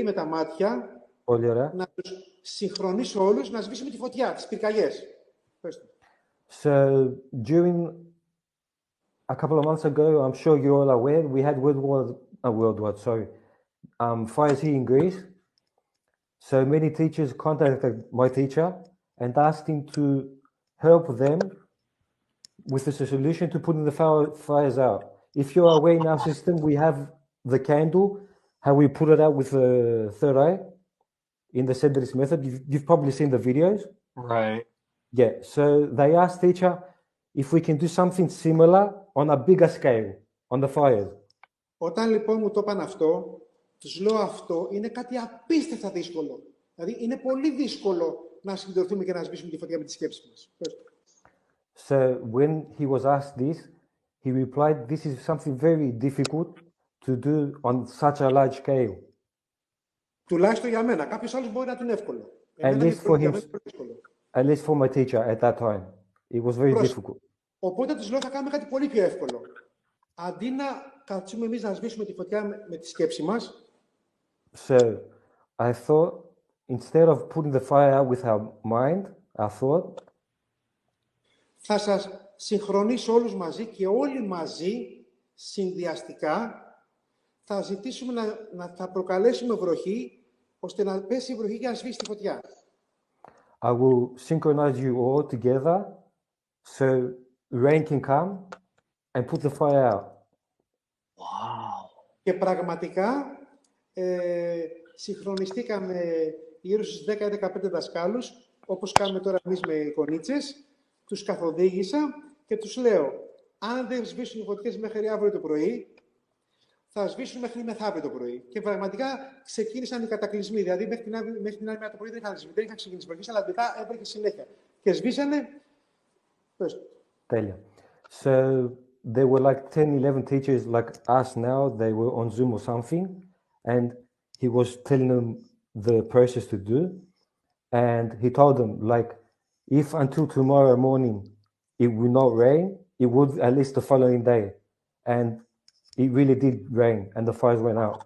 με τα μάτια, Πολύ ωραία. να τους συγχρονίσω όλους, να σβήσουμε τη φωτιά, τις πυρκαγιές. So during a couple of months ago, I'm sure you're all aware, we had fires here in Greece. So many teachers contacted my teacher and asked him to help them with the solution to putting the fires out. If you're aware in our system, we have the candle, how we put it out with the third eye in the Senteris method. You've probably seen the videos. Right. Yeah, so they asked teacher if we can do something similar on a bigger scale, on the fires. Όταν λοιπόν μου το είπαν αυτό, τους λέω αυτό είναι κάτι απίστευτα δύσκολο. Δηλαδή είναι πολύ δύσκολο να συγκεντρωθούμε και να σβήσουμε τη φωτιά με τις σκέψεις μας. So when he was asked this, he replied, this is something very difficult to do on such a large scale. Τουλάχιστον για μένα. Κάποιος άλλος μπορεί να του είναι εύκολο. At least for my teacher at that time. It was very difficult. Οπότε τους λέω θα κάνουμε κάτι πολύ πιο εύκολο. Αντί να κάτσουμε εμείς να σβήσουμε τη φωτιά με τη σκέψη μας. So I thought, instead of putting the fire out with our mind, I thought, θα σας συγχρονίσω όλους μαζί και όλοι μαζί, συνδυαστικά, θα ζητήσουμε θα προκαλέσουμε βροχή, ώστε να πέσει η βροχή για να σβήσει τη φωτιά. I will synchronize you all together, so rain can come and put the fire out. Wow. Και πραγματικά συγχρονιστήκαμε γύρω στους 10-15 δασκάλους, όπως κάνουμε τώρα εμείς με εικονίτσες, τους καθοδήγησα και τους λέω, αν δεν σβήσουν οι φωτιές μέχρι αύριο το πρωί, θα σβήσουν μέχρι μεθαύριο το πρωί. Και πραγματικά ξεκίνησαν οι κατακλυσμοί. Δηλαδή, μέχρι την άλλη μέρα το πρωί δεν είχαν ξεκινήσει βροχές, αλλά μετά έβρεχε συνέχεια. Και σβήσανε. Τέλεια. So there were like 10-11 teachers like us now. They were on Zoom or something, and he was telling them the process to do, and he told them like, if until tomorrow morning it will not rain, it would at least the following day, and it really did rain, and the fires went out.